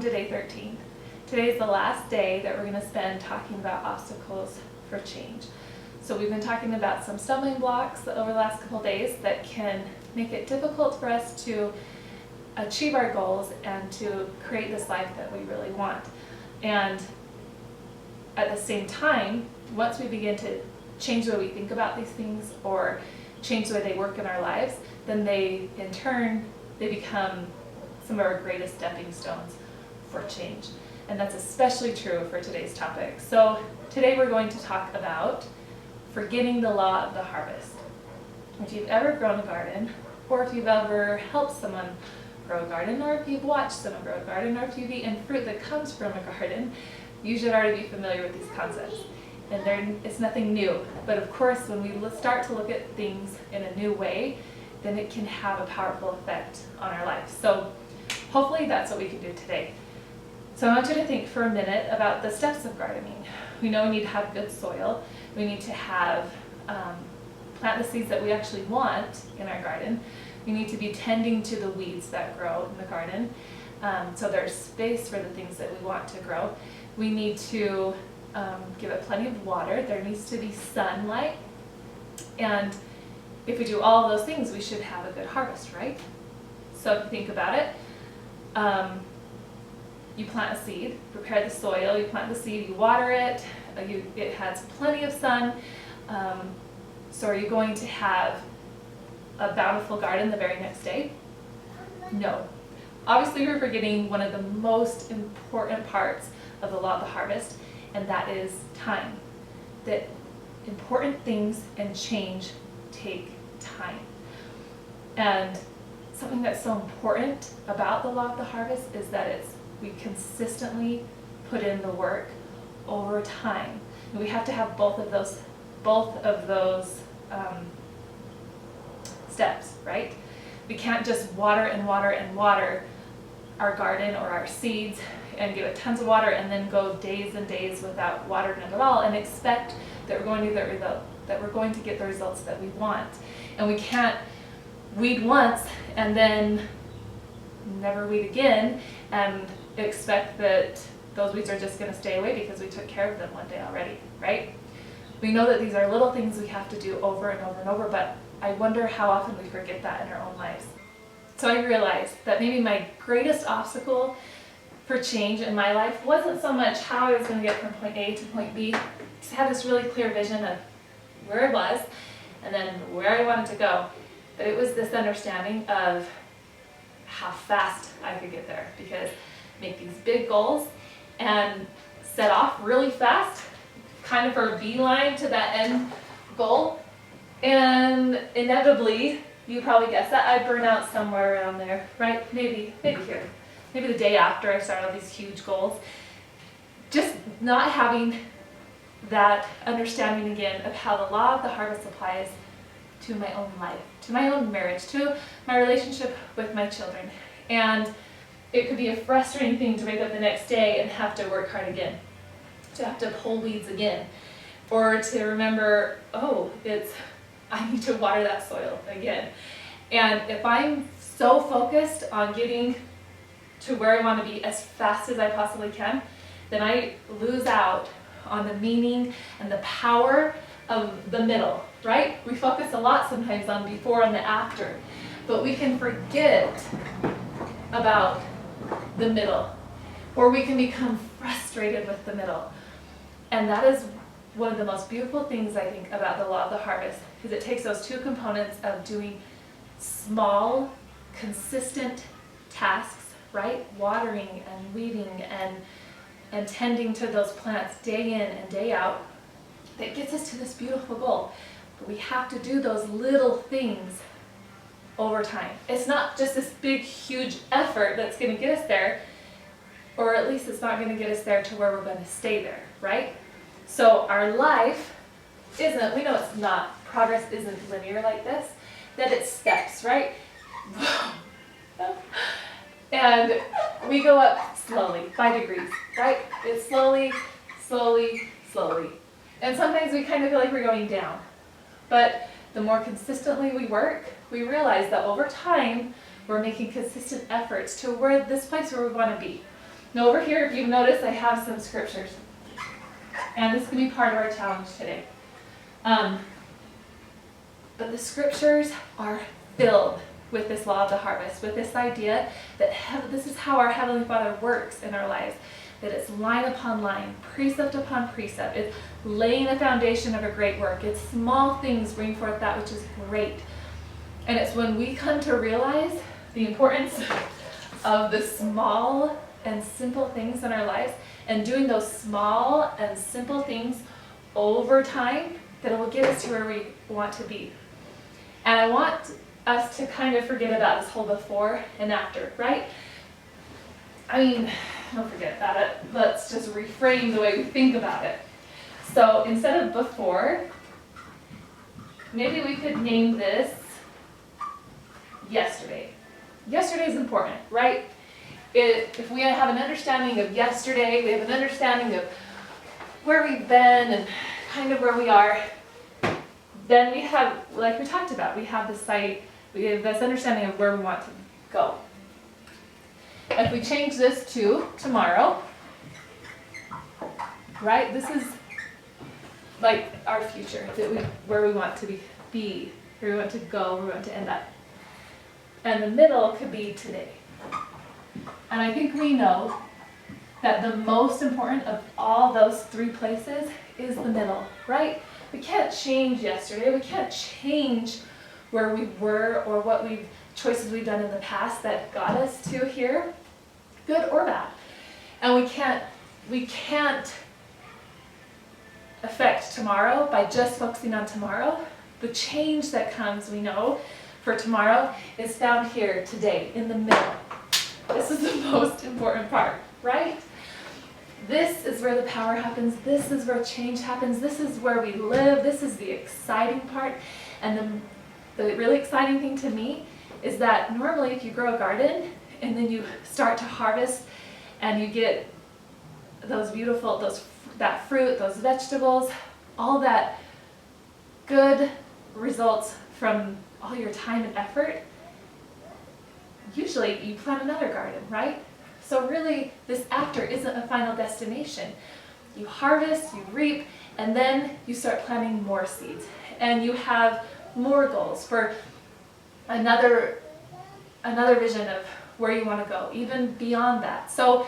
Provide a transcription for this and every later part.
welcome to day 13. Today is the last day that we're going to spend talking about obstacles for change. So we've been talking about some stumbling blocks over the last couple days that can make it difficult for us to achieve our goals and to create this life that we really want. And at the same time, once we begin to change the way we think about these things or change the way they work in our lives, then they, in turn, they become some of our greatest stepping stones for change. And that's especially true for today's topic. So today we're going to talk about forgetting the law of the harvest. If you've ever grown a garden, or if you've ever helped someone grow a garden, or if you've watched someone grow a garden, or if you've eaten fruit that comes from a garden, you should already be familiar with these concepts. And it's nothing new. But of course, when we start to look at things in a new way, then it can have a powerful effect on our lives. So hopefully that's what we can do today. So I want you to think for a minute about the steps of gardening. We know we need to have good soil. We need to have plant the seeds that we actually want in our garden. We need to be tending to the weeds that grow in the garden. So there's space for the things that we want to grow. We need to give it plenty of water. There needs to be sunlight. And if we do all of those things, we should have a good harvest, right? So if you think about it, you plant a seed, prepare the soil, you plant the seed, you water it, it has plenty of sun. So are you going to have a bountiful garden the very next day? No. Obviously we're forgetting one of the most important parts of the law of the harvest, and that is time. That important things and change take time. And something that's so important about the law of the harvest is that we consistently put in the work over time. And we have to have both of those steps, right? We can't just water and water and water our garden or our seeds and give it tons of water and then go days and days without watering it at all and expect that we're going to get the results that we want. And we can't weed once and then never weed again and expect that those weeds are just going to stay away because we took care of them one day already, right? We know that these are little things we have to do over and over and over, but I wonder how often we forget that in our own lives. So I realized that maybe my greatest obstacle for change in my life wasn't so much how I was going to get from point A to point B. I just had this really clear vision of where I was and then where I wanted to go. But it was this understanding of how fast I could get there, because make these big goals and set off really fast, kind of for a beeline to that end goal. And inevitably, you probably guessed that, I'd burn out somewhere around there, right? Maybe here. Maybe the day after I started these huge goals. Just not having that understanding again of how the law of the harvest applies to my own life, to my own marriage, to my relationship with my children. And it could be a frustrating thing to wake up the next day and have to work hard again, to have to pull weeds again, or to remember, oh, I need to water that soil again. And if I'm so focused on getting to where I want to be as fast as I possibly can, then I lose out on the meaning and the power of the middle, right? We focus a lot sometimes on before and the after, but we can forget about the middle, or we can become frustrated with the middle. And that is one of the most beautiful things I think about the law of the harvest, because it takes those two components of doing small, consistent tasks, right? Watering and weeding and tending to those plants day in and day out, that gets us to this beautiful goal. But we have to do those little things over time. It's not just this big, huge effort that's going to get us there, or at least it's not going to get us there to where we're going to stay there, right? So our life isn't, we know it's not, progress isn't linear like this, that it's steps, right? And we go up slowly, 5 degrees, right? It's slowly, slowly, slowly. And sometimes we kind of feel like we're going down. But the more consistently we work, we realize that over time, we're making consistent efforts to this place where we want to be. Now over here, if you've noticed, I have some scriptures. And this can be part of our challenge today. But the scriptures are filled with this law of the harvest, with this idea that this is how our Heavenly Father works in our lives, that it's line upon line, precept upon precept. It's laying the foundation of a great work. It's small things bring forth that which is great. And it's when we come to realize the importance of the small and simple things in our lives and doing those small and simple things over time that it will get us to where we want to be. And I want us to kind of forget about this whole before and after, right? I mean, don't forget about it. Let's just reframe the way we think about it. So instead of before, maybe we could name this yesterday. Yesterday is important, right? If we have an understanding of yesterday, we have an understanding of where we've been and kind of where we are, then we have, like we talked about, we have this understanding of where we want to go. If we change this to tomorrow, right, this is like our future, where we want to be, where we want to go, where we want to end up. And the middle could be today. And I think we know that the most important of all those three places is the middle, right? We can't change yesterday. We can't change where we were or what choices we've done in the past that got us to here, good or bad. And we can't affect tomorrow by just focusing on tomorrow. The change that comes, we know, for tomorrow is found here today, in the middle. This is the most important part, right? This is where the power happens. This is where change happens. This is where we live. This is the exciting part. And the really exciting thing to me is that normally if you grow a garden and then you start to harvest and you get those beautiful, that fruit, those vegetables, all that good results from all your time and effort, usually you plant another garden, right? So really, this after isn't a final destination. You harvest, you reap, and then you start planting more seeds. And you have more goals for another vision of where you want to go, even beyond that. So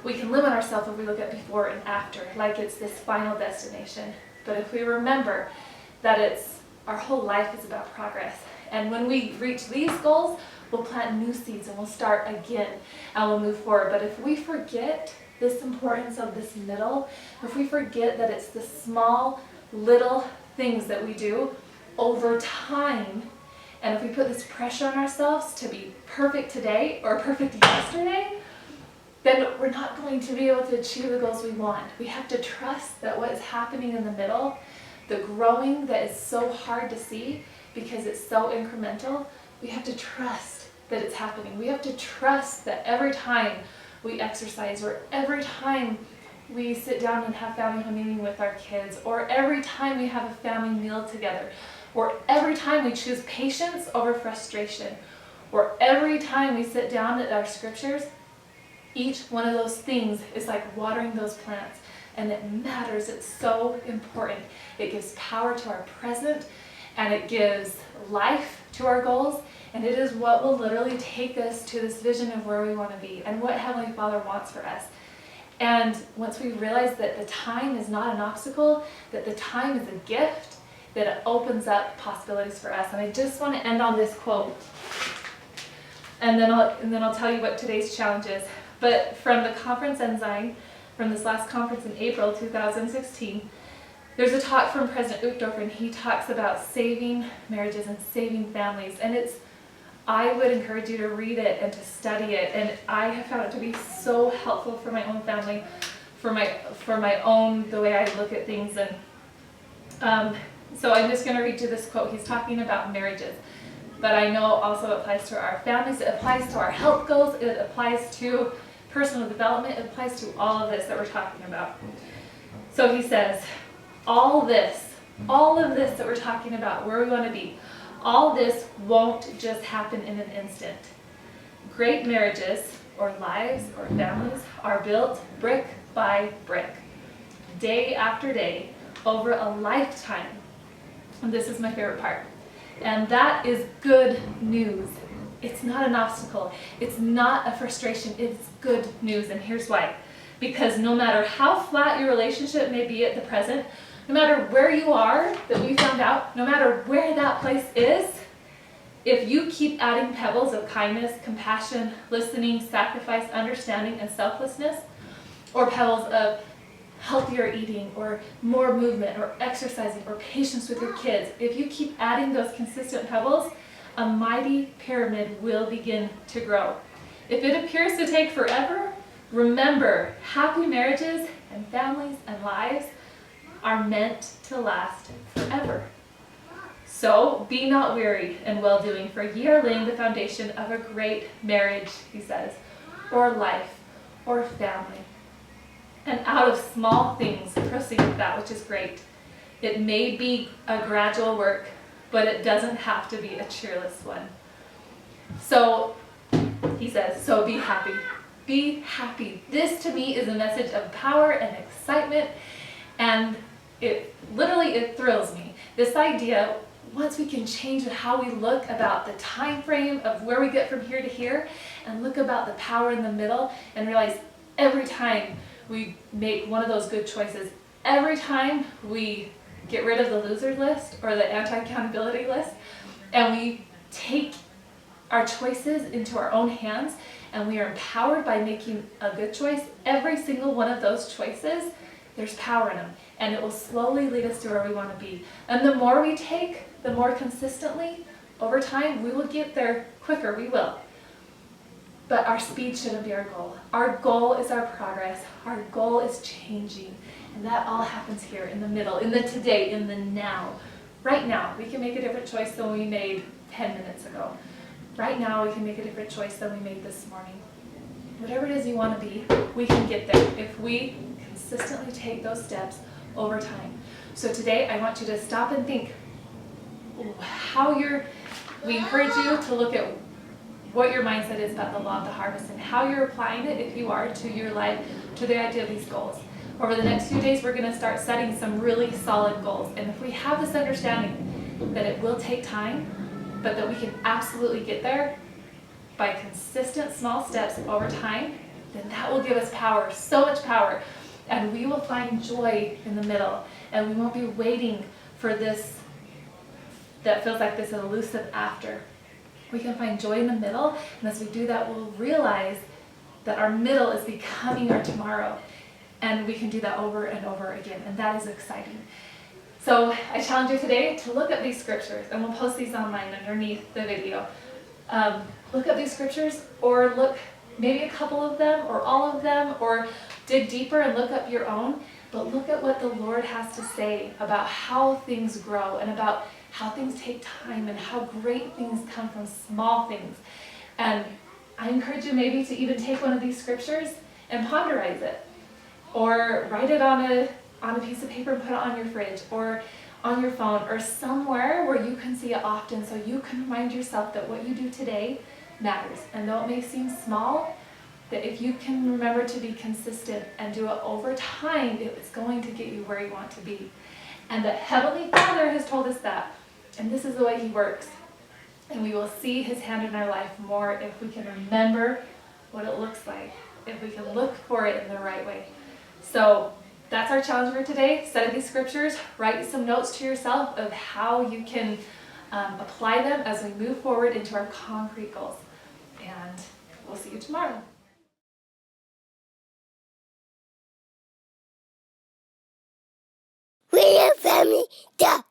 we can limit ourselves if we look at before and after, like it's this final destination. But if we remember that our whole life is about progress. And when we reach these goals, we'll plant new seeds and we'll start again and we'll move forward. But if we forget this importance of this middle, if we forget that it's the small little things that we do over time, and if we put this pressure on ourselves to be perfect today or perfect yesterday, then we're not going to be able to achieve the goals we want. We have to trust that what is happening in the middle, the growing that is so hard to see because it's so incremental, we have to trust that it's happening. We have to trust that every time we exercise, or every time we sit down and have family meeting with our kids, or every time we have a family meal together, or every time we choose patience over frustration, or every time we sit down at our scriptures, each one of those things is like watering those plants. And it matters. It's so important. It gives power to our present, and it gives life to our goals, and it is what will literally take us to this vision of where we want to be and what Heavenly Father wants for us. And once we realize that the time is not an obstacle, that the time is a gift, that it opens up possibilities for us. And I just want to end on this quote, and then I'll tell you what today's challenge is. But from the conference Ensign, from this last conference in April 2016, there's a talk from President Uchtdorf, and he talks about saving marriages and saving families. And I would encourage you to read it and to study it. And I have found it to be so helpful for my own family, for my own, the way I look at things. And so I'm just going to read you this quote. He's talking about marriages, but I know also it applies to our families. It applies to our health goals. It applies to personal development. It applies to all of this that we're talking about. So he says, all of this that we're talking about, where we want to be, all this won't just happen in an instant. Great marriages or lives or families are built brick by brick, day after day, over a lifetime. And this is my favorite part. And that is good news. It's not an obstacle. It's not a frustration. It's good news. And here's why. Because no matter how flat your relationship may be at the present, no matter where you are that we found out, no matter where that place is, if you keep adding pebbles of kindness, compassion, listening, sacrifice, understanding, and selflessness, or pebbles of healthier eating, or more movement, or exercising, or patience with your kids, if you keep adding those consistent pebbles, a mighty pyramid will begin to grow. If it appears to take forever, remember, happy marriages and families and lives are meant to last forever. So be not weary in well-doing, for ye are laying the foundation of a great marriage, he says, or life, or family. And out of small things proceed that which is great. It may be a gradual work, but it doesn't have to be a cheerless one. So he says, so be happy. Be happy. This to me is a message of power and excitement, and it thrills me. This idea, once we can change how we look about the time frame of where we get from here to here, and look about the power in the middle, and realize every time we make one of those good choices, every time we get rid of the loser list or the anti-accountability list, and we take our choices into our own hands, and we are empowered by making a good choice, every single one of those choices, there's power in them, and it will slowly lead us to where we want to be. And the more we take, the more consistently, over time, we will get there quicker, we will. But our speed shouldn't be our goal. Our goal is our progress. Our goal is changing. And that all happens here in the middle, in the today, in the now. Right now, we can make a different choice than we made 10 minutes ago. Right now, we can make a different choice than we made this morning. Whatever it is you want to be, we can get there if we consistently take those steps over time. So today, I want you to stop and think we encourage you to look at what your mindset is about the law of the harvest and how you're applying it, if you are, to your life, to the idea of these goals. Over the next few days, we're going to start setting some really solid goals. And if we have this understanding that it will take time, but that we can absolutely get there by consistent small steps over time, then that will give us power, so much power. And we will find joy in the middle. And we won't be waiting for this that feels like this elusive after. We can find joy in the middle, and as we do that, we'll realize that our middle is becoming our tomorrow. And we can do that over and over again, and that is exciting. So I challenge you today to look up these scriptures, and we'll post these online underneath the video. Look up these scriptures, or look maybe a couple of them, or all of them, or dig deeper and look up your own. But look at what the Lord has to say about how things grow, and about how things take time, and how great things come from small things. And I encourage you maybe to even take one of these scriptures and ponderize it, or write it on a piece of paper and put it on your fridge, or on your phone, or somewhere where you can see it often, so you can remind yourself that what you do today matters. And though it may seem small, that if you can remember to be consistent and do it over time, it's going to get you where you want to be. And the Heavenly Father has told us that. And this is the way he works. And we will see his hand in our life more if we can remember what it looks like, if we can look for it in the right way. So that's our challenge for today. Study these scriptures, write some notes to yourself of how you can apply them as we move forward into our concrete goals. And we'll see you tomorrow. We're family. Duh.